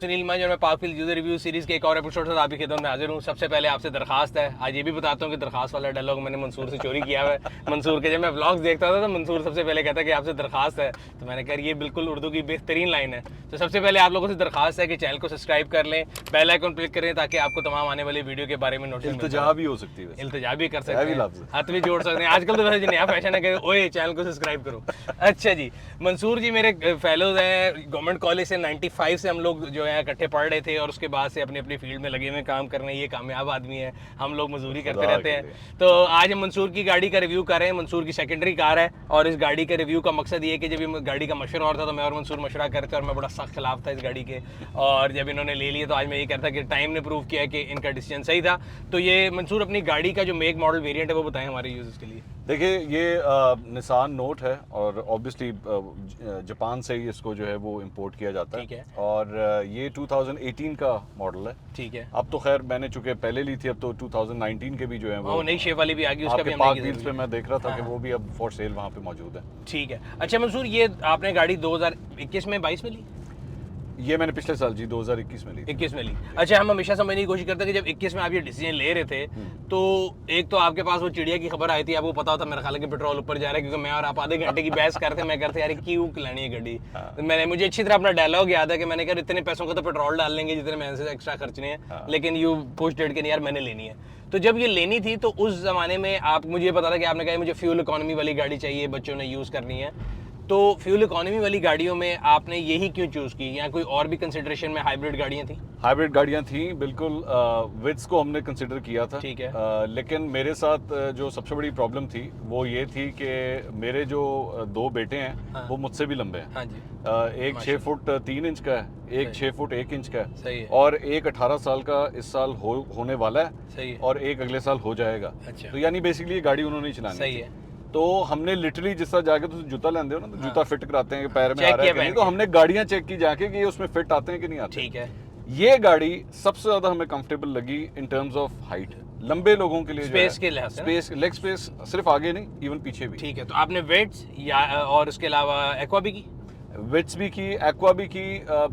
सुनील मंज और मैं पाकफिल यूजर रिव्यू सीरीज के एक और एपिसोड से आपकी खिदमत में हाजिर हूँ। सबसे पहले आपसे दरखास्त है, आज ये भी बताता हूँ कि दरखास्त वाला डायलॉग मैंने मंसूर से चोरी किया हुआ है। मंसूर के जब मैं व्लॉग्स देखता था तो मंसूर सबसे पहले कहता कि आपसे दरखास्त है, तो मैंने कहा ये बिल्कुल उर्दू की बेहतरीन लाइन है। तो सबसे पहले आप लोगों से दरखास्त है कि चैनल को सब्सक्राइब कर लें, बेल आइकन क्लिक करें ताकि आपको तमाम आने वाली वीडियो के बारे में नोटिस इल्तिजा भी हो सकती है, इल्तिजा भी कर सकते हैं, हाथ भी जोड़ सकते हैं। आजकल तो वैसे नया फैशन है कि ओए चैनल को सब्सक्राइब करो। अच्छा जी, मंसूर जी मेरे फेलोज हैं गवर्नमेंट कॉलेज से 95 से हम लोग जो है इकट्ठे पढ़ रहे थे और उसके बाद से अपनी अपनी फील्ड में लगे हुए काम कर रहे हैं। ये कामयाब आदमी है, हम लोग मजदूरी करते रहते हैं। तो आज हम मंसूर की गाड़ी का रिव्यू कर रहे हैं। मंसूर की सेकेंडरी कार है और इस गाड़ी के रिव्यू का मकसद ये है कि जब ये गाड़ी का मशवरा हो रहा था तो मैं और मंसूर मशवरा करते और मैं बड़ा सख्त खिलाफ था इस गाड़ी के, और जब इन्होंने ले लिया तो आज मैं ये कहता कि टाइम ने प्रूव किया कि इनका डिसीजन सही था। तो ये मंसूर अपनी गाड़ी का जो मेक मॉडल वेरिएंट है वो बताएं हमारे यूजर्स के लिए। देखिए ये निसान नोट है और ऑब्वियसली जापान से ही इसको जो है वो इंपोर्ट किया जाता ठीक है, है। और ये 2018 का मॉडल है। ठीक है। अब तो खैर मैंने चूंकि पहले ली थी, अब तो 2019 के भी भी जो है वो नई शेप वाली भी आ गई, उसका भी आपके हमने पाक व्हील्स पे मैं देख रहा था कि वो भी अब फॉर सेल वहाँ पे मौजूद है। ठीक है। अच्छा मंसूर, ये आपने गाड़ी 2021 में 22 में ली? ये मैंने पिछले साल जी 2021 में ली। 21 में ली। अच्छा, हम हमेशा समझने की कोशिश करते हैं कि जब 21 में आप ये डिसीजन ले रहे थे तो एक तो आपके पास वो चिड़िया की खबर आई थी, आपको पता होता मेरा ख्याल है कि पेट्रोल ऊपर जा रहा है, क्योंकि मैं और आप आधे घंटे की बहस करते मैं करते यार क्यों लेनी है गाड़ी। तो मैंने मुझे अच्छी तरह अपना डायलॉग याद है कि मैंने कहा इतने पैसों का तो पेट्रोल डाल लेंगे जितने मैंने से एक्स्ट्रा खर्चने हैं, लेकिन यू पोस्टेड के नहीं यार मैंने लेनी है। तो जब ये लेनी थी तो उस जमाने में आप मुझे पता था कि आपने कहा मुझे फ्यूल इकोनॉमी वाली गाड़ी चाहिए, बच्चों ने यूज करनी है। तो फ्यूल इकोनॉमी वाली गाड़ियों में आपने यही क्यों चूज की, या कोई और भी कंसिडरेशन में हाइब्रिड गाड़ियां थी? हाइब्रिड गाड़ियां थी बिल्कुल। विड्स को हमने कंसिडर किया था, ठीक है। लेकिन मेरे साथ जो सबसे बड़ी प्रॉब्लम थी वो ये थी कि मेरे जो दो बेटे हैं वो मुझसे भी लंबे हैं। हाँ जी। एक 6 फुट 3 इंच का है, एक 6 फुट 1 इंच का है, सही है। और एक 18 साल का इस साल होने वाला है, सही है। और एक अगले साल हो जाएगा। अच्छा। तो यानी बेसिकली ये गाड़ी उन्होंने ही चलानी सही थी। है। तो हमने लिटरली जिस तरह जाके तो जूता लेंदे हो ना, तो जूता फिट कराते हैं कि पैर में चेक आ रहा है किया कि नहीं, पहन तो के। हमने गाड़ियां चेक की जाके कि ये उसमें फिट आते हैं कि नहीं आते। ठीक है। ये गाड़ी सबसे ज्यादा हमें कंफर्टेबल लगी इन टर्म्स ऑफ हाइट, लंबे लोगों के लिए स्पेस के लिहाज से ना? स्पेस, लेग स्पेस सिर्फ आगे नहीं इवन पीछे भी। ठीक है। तो आपने वेट्स या और उसके अलावा एक्वा भी की? विट्स भी की, एक्वा भी की,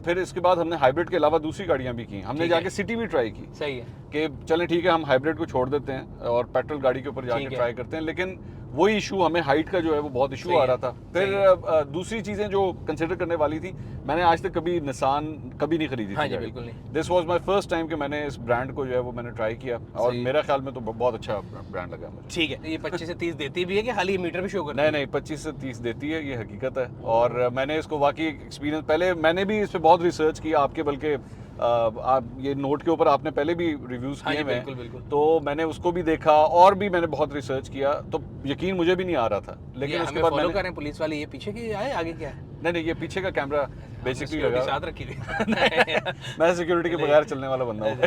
फिर इसके बाद हमने हाइब्रिड के अलावा दूसरी गाड़ियां भी की। हमने जाके सिटी भी ट्राई की। सही है कि चलें ठीक है हम हाइब्रिड को छोड़ देते हैं और पेट्रोल गाड़ी के ऊपर जाके ट्राई करते हैं, लेकिन वही इशू हमें हाइट का जो है वो बहुत इशू आ रहा था। फिर दूसरी चीजें जो कंसिडर करने वाली थी, मैंने आज तक कभी निसान कभी नहीं खरीदी हाँ थी। जी, बिल्कुल नहीं। This was my first time कि मैंने इस ब्रांड को जो है वो मैंने ट्राई किया, और मेरा ख्याल में तो बहुत अच्छा ब्रांड लगा मुझे। ठीक है। ये 25 से 30 देती भी है कि खाली मीटर पे शो करती नहीं नहीं, 25 से 30 देती है, ये हकीकत है। और मैंने इसको वाकई एक्सपीरियंस, पहले मैंने भी इस पर बहुत रिसर्च किया आपके, बल्कि आप ये नोट के ऊपर आपने पहले भी रिव्यूज किए हैं। बिल्कुल बिल्कुल। तो मैंने उसको भी देखा और भी मैंने बहुत रिसर्च किया, तो यकीन मुझे भी नहीं आ रहा था। लेकिन उसके बाद फॉलो कर रहे हैं पुलिस वाले, ये पीछे की आए आगे क्या है? नहीं, ये पीछे का कैमरा बेसिकली लगा साथ रखी हुई। मैं सिक्योरिटी के बगैर चलने वाला बंदा हूँ।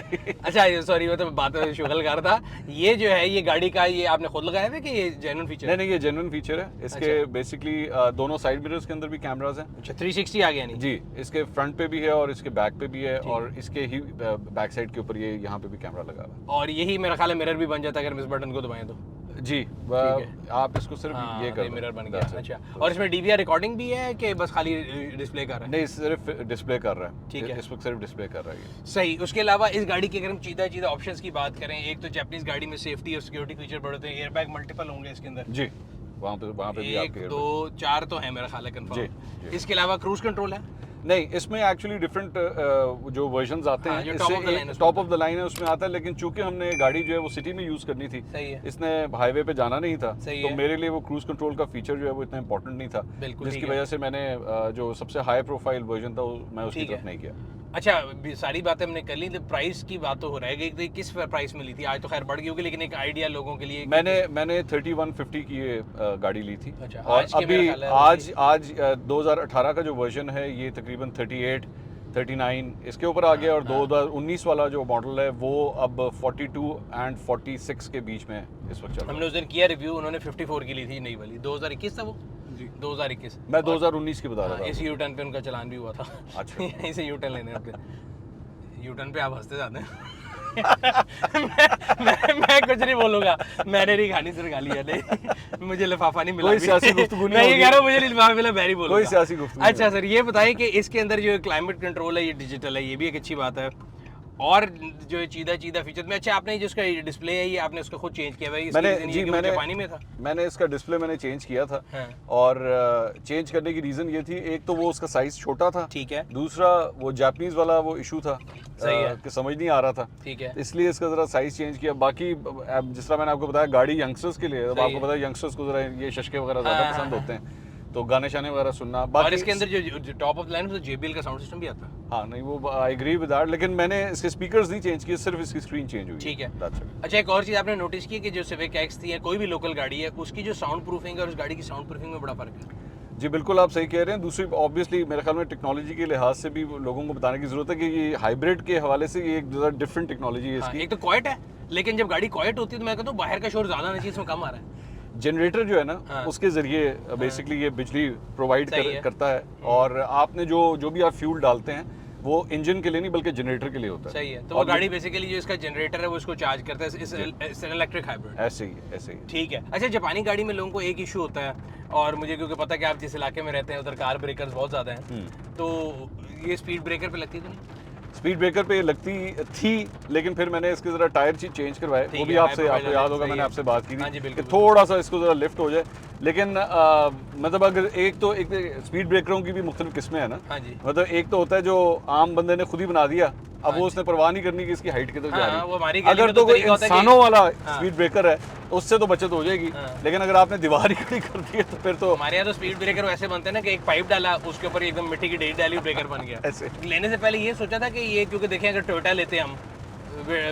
अच्छा सॉरी, मैं तो बात शुगल कर रहा था। ये जो है ये गाड़ी का ये आपने खुद लगाया है कि ये जेन्युइन फीचर? नहीं, ये जेन्युइन फीचर है। इसके बेसिकली दोनों साइड मिरर्स के अंदर भी कैमरास हैं। अच्छा, 360 आ गया नहीं? जी, इसके फ्रंट पे भी है और इसके बैक पे भी है, और इसके ही बैक साइड के ऊपर ये यहाँ पे भी कैमरा लगा हुआ है। और यही मेरा ख्याल है मिरर भी बन जाता है अगर हम इस बटन को दबाएं तो। जी, आप इसको सिर्फ ये कर मिरर बन गया। अच्छा, और इसमें डीवीआर रिकॉर्डिंग भी है कि बस खाली डिस्प्ले कर रहा है? नहीं, सिर्फ डिस्प्ले कर रहा है। ठीक है, इस वक्त सिर्फ डिस्प्ले कर रहा है। सही। उसके अलावा इस गाड़ी के अगर हम सीधा ऑप्शंस की बात करें, एक तो जापानीज गाड़ी में सेफ्टी और सिक्योरिटी फीचर बढ़ते हैं, एयरबैग मल्टीपल होंगे इसके अंदर। जी, वहाँ पे भी एक दो चार तो है मेरा ख्याल है कंफर्म। इसके अलावा क्रूज कंट्रोल है? नहीं, इसमें एक्चुअली डिफरेंट जो वर्जन्स आते हैं, टॉप ऑफ द लाइन है उसमें आता है, लेकिन चूंकि हमने गाड़ी जो है वो सिटी में यूज करनी थी, इसने हाईवे पे जाना नहीं था, तो मेरे लिए वो क्रूज कंट्रोल का फीचर जो है वो इतना इंपॉर्टेंट नहीं था, जिसकी वजह से मैंने जो सबसे हाई प्रोफाइल वर्जन था मैं उसकी तरफ नहीं किया। अच्छा, सारी बातें हमने कर ली, तो प्राइस की बात तो हो रहा है कि किस प्राइस में ली थी? आज तो खैर बढ़ गई होगी, लेकिन एक आइडिया लोगों के लिए। मैंने 3150 की ये गाड़ी ली थी। अच्छा, और अभी आज 2018 का जो वर्जन है ये तकरीबन 38 39 इसके ऊपर आ गया, और 2019 वाला जो मॉडल है वो अब 42 एंड 46 के बीच में इस वक्त चल रहा है। हमने उस दिन किया रिव्यू, उन्होंने 54 की ली थी नई वाली। 2021 था वो? जी 2021। मैं 2019 की बता रहा था। इस यू टर्न पे उनका चलान भी हुआ था। अच्छा। यहीं से यू टर्न लेने, यू टर्न पे आप हंसते जाते हैं। मैं कुछ नहीं बोलूंगा, मैंने नहीं खानी सर गाली है, नहीं मुझे लिफाफा नहीं मिला। कोई सियासी गुफ्तगू नहीं, मैं ये कह रहा हूँ मुझे लिफाफा मिला, मैं नहीं बोलूंगा कोई सियासी गुफ्तगू। अच्छा सर ये बताइए कि इसके अंदर जो क्लाइमेट कंट्रोल है ये डिजिटल है, ये भी एक अच्छी बात है, और जो चीदा फीचर में अच्छा आपने जिसका डिस्प्ले है ये आपने उसका खुद चेंज किया है? मैंने जापानी में था, मैंने इसका डिस्प्ले मैंने चेंज किया था। हाँ। और चेंज करने की रीजन ये थी, एक तो वो उसका साइज छोटा था, ठीक है, दूसरा वो जापानीज वाला वो इशू था कि समझ नहीं आ रहा था, ठीक है, इसलिए इसका जरा साइज चेंज किया। बाकी जिस तरह मैंने आपको बताया गाड़ी यंगस्टर्स के लिए, आपको पता है यंगस्टर्स को जरा ये शशके वगैरह ज्यादा पसंद होते हैं, तो गाने शाने वगैरह सुनना। और इसके अंदर जो टॉप ऑफ लाइन है JBL का साउंड सिस्टम भी आता है। हाँ नहीं वो आई एग्री विद दैट, लेकिन मैंने इसके स्पीकर्स नहीं चेंज किए, सिर्फ इसकी स्क्रीन चेंज हुई, ठीक है। अच्छा एक और चीज आपने नोटिस की कि जो सिविक एक्स थी या कोई भी लोकल गाड़ी है उसकी जो साउंड प्रूफिंग है और उस गाड़ी की साउंड प्रूफिंग में बड़ा फर्क है। जी बिल्कुल आप सही कह रहे हैं। दूसरी ऑब्वियसली मेरे ख्याल में टेक्नोलॉजी के लिहाज से भी लोगों को बताने की जरूरत है कि ये हाइब्रिड के हवाले से ये एक डिफरेंट टेक्नोलॉजी है इसकी। एक तो क्वाइट है, लेकिन जब गाड़ी क्वाइट होती है तो मैं कहता हूँ बाहर का शोर ज्यादा नहीं चाहिए, इसमें कम आ रहा है। जनरेटर जो है ना, उसके जरिए बेसिकली ये बिजली प्रोवाइड करता है, और आपने जो भी आप फ्यूल डालते हैं वो इंजन के लिए नहीं बल्कि जनरेटर के लिए होता है। सही है, तो वो गाड़ी बेसिकली जो इसका जनरेटर है वो इसको चार्ज करता है, इस इलेक्ट्रिक हाइब्रिड। ऐसे ही ठीक है। अच्छा जापानी गाड़ी में लोगों को एक इशू होता है, और मुझे क्योंकि पता है कि आप जिस इलाके में रहते हैं उधर कार ब्रेकर्स बहुत ज्यादा हैं, तो ये स्पीड ब्रेकर पे लगती तो नहीं? स्पीड ब्रेकर पे लगती थी, लेकिन फिर मैंने इसके जरा टायर चेंज करवाए, वो भी आपको याद होगा मैंने आपसे बात की थी कि थोड़ा सा इसको जरा लिफ्ट हो जाए। लेकिन मतलब अगर एक स्पीड ब्रेकरों की भी मुख्तलिफ किस्में हैं ना, मतलब एक तो होता है जो आम बंदे ने खुद ही बना दिया, अब वो उसने परवाह नहीं करनी कि इसकी हाइट किधर जा रही है। अगर तो कोई इंसानों वाला स्पीड ब्रेकर है तो उससे तो बचत हो जाएगी, लेकिन अगर आपने दीवार ही खड़ी कर दी है तो फिर तो। हमारे यहाँ तो स्पीड ब्रेकर वैसे बनते हैं ना कि एक पाइप डाला उसके ऊपर एकदम मिट्टी की ढेर डाली, ब्रेकर बन गया। ऐसे लेने से पहले ये सोचा था कि ये क्योंकि देखें अगर टोयोटा लेते हम,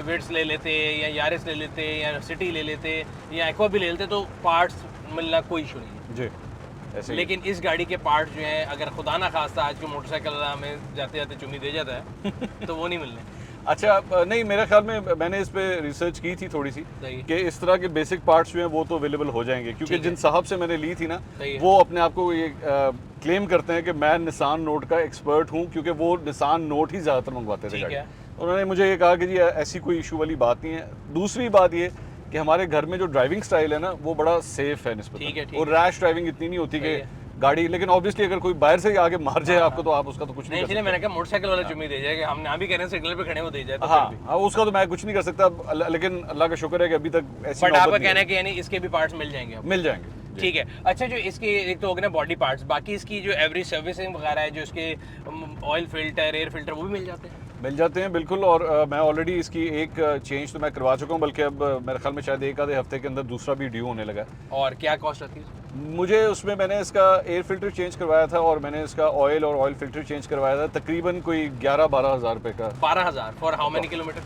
विट्स ले लेते या यारिस ले लेते या सिटी ले लेते या एक्वा भी ले लेते तो पार्ट्स मिलना कोई इशू नहीं जी। लेकिन इस गाड़ी के पार्ट्स जो हैं अगर खुदा ना खास्ता आज को मोटरसाइकिल में जाते जाते चुम्मी दे जाता है तो वो नहीं मिलने। अच्छा नहीं मेरे ख्याल में मैंने इस पे रिसर्च की थी थोड़ी सी कि इस तरह के बेसिक पार्ट्स जो हैं वो तो अवेलेबल हो जाएंगे, क्योंकि जिन साहब से मैंने ली थी ना वो अपने आप को ये क्लेम करते हैं कि मैं निसान नोट का एक्सपर्ट हूँ, क्योंकि वो निसान नोट ही ज़्यादातर मंगवाते थे गाड़ी। उन्होंने मुझे ये कहा कि जी ऐसी कोई इशू वाली बात नहीं है। दूसरी बात ये कि हमारे घर में जो ड्राइविंग स्टाइल है ना वो बड़ा सेफ है निस्बतन, और रैश ड्राइविंग इतनी नहीं होती कि गाड़ी, लेकिन ऑब्वियसली अगर कोई बाहर से ही आगे मार जाए आपको तो आप उसका तो कुछ नहीं कर सकते। मैंने कहा मोटरसाइकिल वाला चुम्मी दे जाएगा, हम ना भी कह रहे हैं सिग्नल पे खड़े हो दे जाए तो हाँ उसका तो मैं कुछ नहीं कर सकता, लेकिन अल्लाह का शुक्र है कि अभी तक ऐसी बट आपका कहना है कि यानी इसके भी पार्ट्स मिल जाएंगे? मिल जाएंगे, ठीक है। अच्छा जो इसके एक तो हो गया बॉडी पार्ट्स, बाकी इसकी जो एवरेज सर्विसिंग वगैरह है, जो इसके ऑयल फिल्टर एयर फिल्टर वो भी मिल जाते हैं बिल्कुल। और मैं ऑलरेडी इसकी एक चेंज तो मैं करवा चुका हूँ, बल्कि अब मेरे ख्याल में शायद एक आधे हफ्ते के अंदर दूसरा भी ड्यू होने लगा। और क्या कॉस्ट आती है मुझे उसमें? मैंने इसका एयर फिल्टर चेंज करवाया था और मैंने इसका ऑयल और ऑयल फिल्टर चेंज करवाया था, तकरीबन कोई 11-12 हज़ार रुपये का। 12,000 फॉर हाउ मेनी किलोमीटर?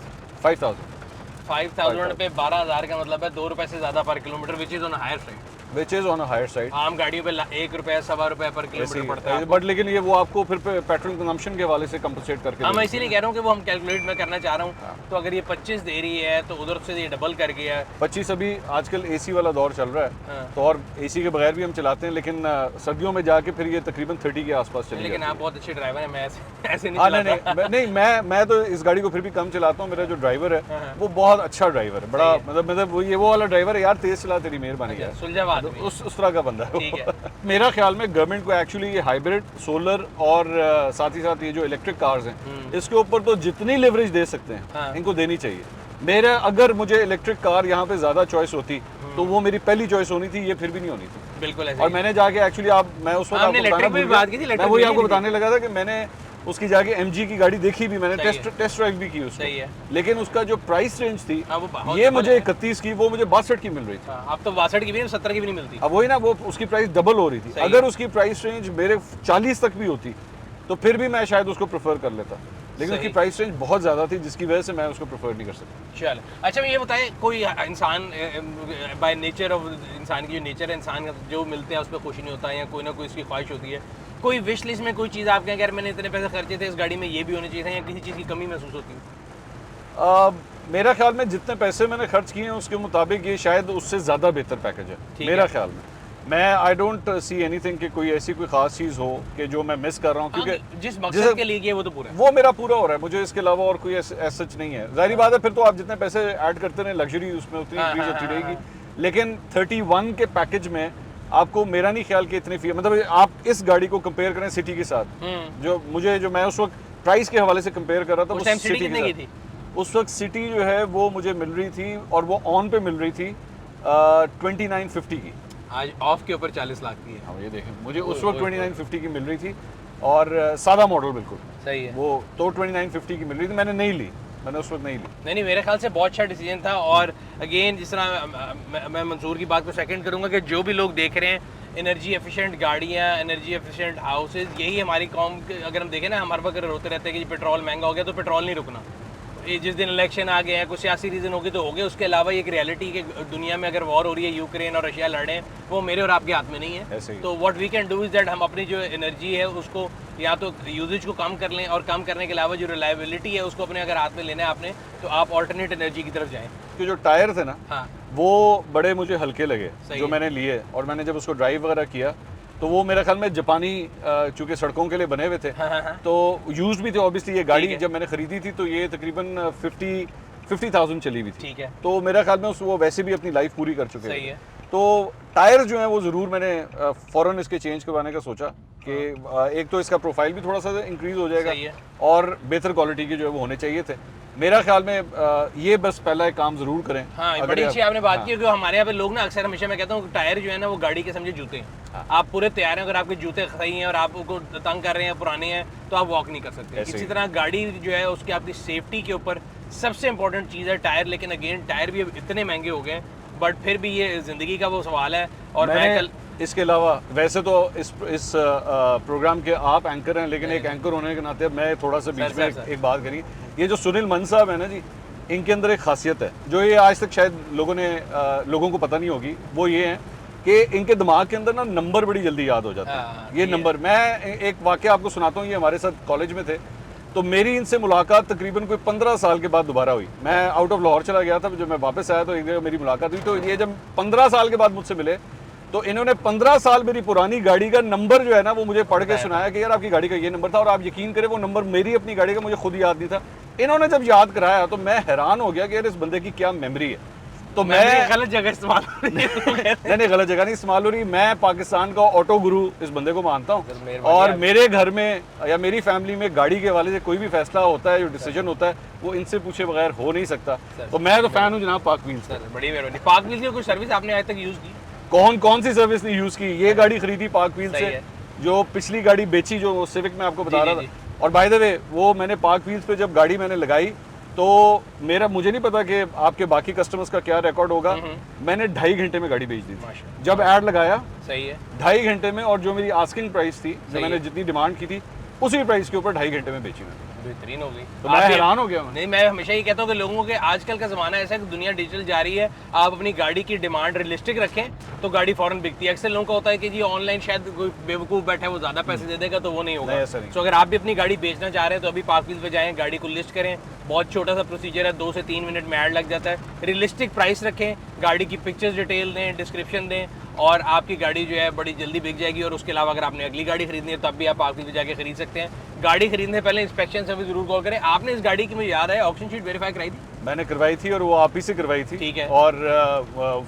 5,000 पे 12,000 का मतलब है 2 रुपए से ज्यादा पर kilometre, which is on higher side. which is on a higher side। आम गाड़ियों पे 1 रुपया 1.25 रुपया पर किलोमीटर पड़ता है, बट लेकिन ये वो आपको फिर पेट्रोल कंजम्पशन के हवाले से कंपनसेट करके। हाँ मैं इसीलिए कह रहा हूँ कि वो हम कैलकुलेट में करना चाह रहा हूँ। तो अगर ये 25 दे रही है तो उधर से ये डबल कर गया है 25। अभी आजकल एसी वाला दौर चल रहा है तो, और एसी के बगैर भी हम चलाते हैं, लेकिन सर्दियों में जाके फिर ये तकरीबन 30 के आसपास चले। लेकिन आप बहुत अच्छे ड्राइवर हैं, मैं ऐसे नहीं चलाता। नहीं मैं तो इस गाड़ी को फिर भी कम चलाता हूँ। मेरा जो ड्राइवर है वो बहुत अच्छा ड्राइवर है, बड़ा मतलब ये वो वाला ड्राइवर है यार, तेज चला, तेरी मेहरबानी है, सुलझा उस तरह बंदा है। मेरा ख्याल में गवर्नमेंट को एक्चुअली ये हाइब्रिड, सोलर और साथ ही साथ ये जो इलेक्ट्रिक कार्स हैं इसके ऊपर तो जितनी लिवरेज दे सकते हैं इनको देनी चाहिए। मेरा अगर मुझे इलेक्ट्रिक कार यहाँ पे ज्यादा चॉइस होती तो वो मेरी पहली चॉइस होनी थी, ये फिर भी नहीं होनी थी। बिल्कुल ऐसे। और मैंने जाके एक्चुअली मैं उस वक्त मैं वही आपको बताने लगा था कि मैंने उसकी जाके MG की गाड़ी देखी भी, मैंने टेस्ट ड्राइव भी की उसको, लेकिन उसका जो प्राइस रेंज थी ये मुझे 31 की, वो मुझे 62 की मिल रही थी। अब तो 62 की भी 70 की भी नहीं मिलती। अब वही ना, वो उसकी प्राइस डबल हो रही थी। अगर उसकी प्राइस रेंज मेरे 40 तक भी होती तो फिर भी मैं शायद उसको प्रेफर कर लेता, लेकिन उसकी प्राइस रेंज बहुत ज़्यादा थी जिसकी वजह से मैं उसको प्रेफर नहीं कर सकता। चल अच्छा ये बताएं, कोई इंसान बाय नेचर ऑफ इंसान की जो नेचर है, इंसान जो मिलते हैं उस पर खुश नहीं होता या कोई ना कोई उसकी ख्वाहिश होती है, कोई विश लिस्ट में कोई चीज़ आप कहें यार मैंने इतने पैसे खर्चे थे इस गाड़ी में ये भी होनी चाहिए था, या किसी चीज़ की कमी महसूस होती है? मेरा ख्याल में जितने पैसे मैंने खर्च किए हैं उसके मुताबिक ये शायद उससे ज़्यादा बेहतर पैकेज है मेरा ख्याल में। मैं आई डोंट सी एनीथिंग कि कोई ऐसी कोई खास चीज़ हो कि जो मैं मिस कर रहा हूँ, क्योंकि जिस मकसद के लिए किया वो तो पूरा है, वो मेरा पूरा हो रहा है, मुझे इसके अलावा और कोई सच नहीं है। जाहिर बात है फिर तो आप जितने पैसे ऐड करते रहे लग्जरी उसमें उतनी इंक्रीज होती रहेगी, लेकिन 31 के पैकेज में आपको मेरा नहीं ख्याल कि इतनी फी, मतलब आप इस गाड़ी को कंपेयर करें सिटी के साथ, जो मैं उस वक्त प्राइस के हवाले से कंपेयर कर रहा था, वो सिटी की थी। उस वक्त सिटी जो है वो मुझे मिल रही थी और वो ऑन पे मिल रही थी 2950 की, आज ऑफ के ऊपर 40 लाख की है। हाँ ये देखें, मुझे उस वक्त 2950 की मिल रही थी और सादा मॉडल बिल्कुल सही है, वो तो 2950 की मिल रही थी, मैंने नहीं ली, मैंने उस वक्त नहीं ली। नहीं मेरे ख्याल से बहुत अच्छा डिसीजन था। और अगेन जिस तरह मैं मंसूर की बात को सेकंड करूंगा कि जो भी लोग देख रहे हैं एनर्जी एफिशिएंट गाड़ियाँ, एनर्जी एफिशिएंट हाउसेज, यही हमारी कौम के, अगर हम देखें ना हमारे वक्त रोते रहते हैं कि पेट्रोल महंगा हो गया तो पेट्रोल नहीं रुकना, ये जिस दिन इलेक्शन आ गए हैं कुछ सियासी रीज़न होगी तो हो गए, उसके अलावा एक रियलिटी कि दुनिया में अगर वॉर हो रही है, यूक्रेन और रशिया लड़ रहे हैं, वो मेरे और आपके हाथ में नहीं है। तो what we can do is that हम अपनी जो एनर्जी है उसको या तो यूजेज को कम कर लें, और कम करने के अलावा जो रिलायबिलिटी है उसको अपने अगर हाथ में लेना है आपने, तो आप ऑल्टरनेट एनर्जी की तरफ जाएँ। कि जो टायर थे ना, हाँ वो बड़े मुझे हल्के लगे जो मैंने लिए, और मैंने जब उसको ड्राइव वगैरह किया तो वो मेरे ख्याल में जापानी, चूंकि सड़कों के लिए बने हुए थे, तो यूज भी थे ऑब्वियसली। ये गाड़ी जब मैंने खरीदी थी तो ये तकरीबन 50,000 चली हुई थी, ठीक है, तो मेरा ख्याल में वो वैसे भी अपनी लाइफ पूरी कर चुके सही है। तो टायर जो है वो ज़रूर मैंने फ़ौरन इसके चेंज करवाने का सोचा कि एक तो इसका प्रोफाइल भी थोड़ा सा इंक्रीज हो जाएगा और बेहतर क्वालिटी के जो है वो होने चाहिए थे। मेरा ख्याल में ये बस पहला एक काम जरूर करें। हाँ, बड़ी अच्छी आपने बात की, क्योंकि हमारे यहाँ पे लोग ना अक्सर, हमेशा मैं कहता हूँ टायर जो है ना वो गाड़ी के समझे जूते हैं। आप पूरे तैयार हैं, अगर आपके जूते सही हैं और आपको तंग कर रहे हैं, पुराने हैं, तो आप वॉक नहीं कर सकते। इसी तरह गाड़ी जो है उसकी आपकी सेफ्टी के ऊपर सबसे इंपॉर्टेंट चीज़ है टायर। लेकिन अगेन टायर भी अब इतने महंगे हो गए, बट फिर भी ये जिंदगी का वो सवाल है। और मैं कल इसके अलावा वैसे तो इस प्रोग्राम के आप एंकर हैं, लेकिन एक एंकर होने के नाते मैं थोड़ा सा बीच में एक बात करी। ये जो सुनील मन साहब है ना जी, इनके अंदर एक खासियत है जो ये आज तक शायद लोगों को पता नहीं होगी, वो ये है कि इनके दिमाग के अंदर ना नंबर बड़ी जल्दी याद हो जाता है। ये नंबर, मैं एक वाकया आपको सुनाता हूँ। ये हमारे साथ कॉलेज में थे, तो मेरी इनसे मुलाकात तकरीबन कोई 15 साल के बाद दोबारा हुई। मैं आउट ऑफ लाहौर चला गया था, जब मैं वापस आया तो एक जगह मेरी मुलाकात हुई। तो ये जब 15 साल के बाद मुझसे मिले तो इन्होंने 15 साल मेरी पुरानी गाड़ी का नंबर जो है ना वो मुझे पढ़ के सुनाया कि यार आपकी गाड़ी का ये नंबर था, और आप यकीन करें वो नंबर मेरी अपनी गाड़ी का मुझे खुद याद नहीं था। इन्होंने जब याद कराया तो मैं हैरान हो गया कि यार इस बंदे की क्या मेमोरी है। तो मैं गलत जगह इस्तेमाल हो रही है। नहीं, गलत जगह नहीं इस्तेमाल हो रही। मैं पाकिस्तान का ऑटो गुरु इस बंदे को मानता हूँ, और मेरे घर में या मेरी फैमिली में गाड़ी के हवाले से कोई भी फैसला होता है, जो डिसीजन होता है, वो इनसे पूछे बगैर हो नहीं सकता। तो मैं तो फैन हूँ जनाब पाक व्हील्स। बड़ी मेहरबानी। पाक व्हील्स की कोई सर्विस आपने आज तक यूज की? कौन सी सर्विस नहीं यूज की। ये गाड़ी खरीदी पाक व्हील्स से, जो पिछली गाड़ी बेची जो सिविक में आपको बता रहा था। और बाय द वे वो मैंने पाक व्हील्स पे जब गाड़ी मैंने लगाई तो मुझे नहीं पता कि आपके बाकी कस्टमर्स का क्या रिकॉर्ड होगा, मैंने 2.5 घंटे में गाड़ी बेच दी थी जब ऐड लगाया। सही है, 2.5 घंटे में। और जो मेरी आस्किंग प्राइस थी, जो मैंने जितनी डिमांड की थी, उसी प्राइस के ऊपर 2.5 घंटे में बेची मैंने। बेहतरीन हो गई। तो मैं हैरान हो गया। नहीं, मैं हमेशा ही कहता हूँ कि लोगों के आजकल का ज़माना ऐसा है कि दुनिया डिजिटल जा रही है। आप अपनी गाड़ी की डिमांड रियलिस्टिक रखें तो गाड़ी फौरन बिकती है। अक्सर लोगों का होता है कि जी ऑनलाइन शायद कोई बेवकूफ़ बैठा है, वो ज़्यादा पैसे दे देगा, तो वो नहीं होगा। तो अगर आप भी अपनी गाड़ी बेचना चाह रहे हैं तो अभी पाक व्हील्स पे जाएं, गाड़ी को लिस्ट करें। बहुत छोटा सा प्रोसीजर है, 2 से 3 मिनट में ऐड लग जाता है। रियलिस्टिक प्राइस रखें, गाड़ी की पिक्चर्स डिटेल दें, डिस्क्रिप्शन दें, और आपकी गाड़ी जो है बड़ी जल्दी बिक जाएगी। और उसके अलावा अगर आपने अगली गाड़ी खरीदनी है तब भी आप पाक व्हील्स पे जाके खरीद सकते हैं। गाड़ी खरीदने से पहले इंस्पेक्शन सर्विस जरूर कॉल करें। आपने इस गाड़ी की, मुझे याद है, ऑक्शन शीट वेरीफाई कराई थी? मैंने करवाई थी, और वो आप ही से करवाई थी। ठीक है। और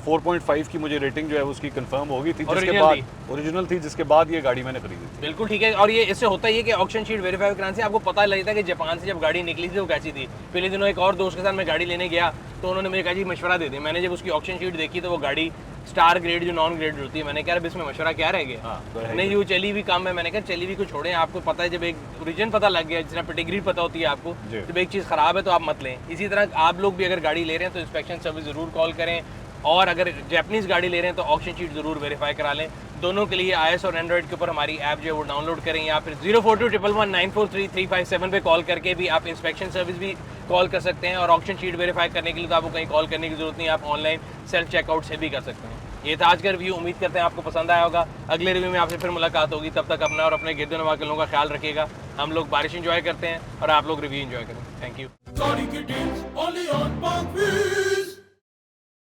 4.5 की मुझे रेटिंग जो है उसकी कंफर्म हो गई थी, जिसके बाद ओरिजिनल थी, जिसके बाद ये गाड़ी मैंने खरीदी थी। बिल्कुल ठीक है। और ये इससे होता ही है कि ऑक्शन शीट वेरीफाई कराने से आपको पता लगता है कि जापान से जब गाड़ी निकली थी वो कैसी थी। पिछले दिनों एक और दोस्त के साथ मैं गाड़ी लेने गया तो उन्होंने मुझे कहा जी मशवरा दे दें। मैंने जब उसकी ऑक्शन शीट देखी तो वो गाड़ी स्टार ग्रेड जो नॉन ग्रेड होती है, मैंने कहा इसमें मशवरा क्या रह गया। नहीं जी वो चली हुई कम है। मैंने कहा चली हुई को छोड़ें, आपको पता है जब एक ओरिजिन पता लग गया, जितना पेडिग्री पता होती है आपको, जब एक चीज़ ख़राब है तो आप मत लें। इसी तरह आप लोग भी अगर गाड़ी ले रहे हैं तो इंस्पेक्शन सर्विस ज़रूर कॉल करें, और अगर जैपनीज़ गाड़ी ले रहे हैं तो ऑक्शन शीट ज़रूर वेरीफाई करा लें। दोनों के लिए iOS और एंड्रॉइड के ऊपर हमारी ऐप जो है वो डाउनलोड करें, या फिर 04211943 कॉल करके भी आप इंस्पेक्शन सर्विस भी कॉल कर सकते हैं। और ऑक्शन शीट वेरीफाई करने के लिए तो आपको कहीं कॉल करने की जरूरत नहीं, आप ऑनलाइन सेल्फ चेकआउट से भी कर सकते हैं। ये था आज का रिव्यू, उम्मीद करते हैं आपको पसंद आया होगा। अगले रिव्यू में आपसे फिर मुलाकात होगी, तब तक अपना और अपने गिरदे नवा के लोगों का ख्याल रखिएगा। हम लोग बारिश एंजॉय करते हैं और आप लोग रिव्यू एंजॉय करें। Thank you.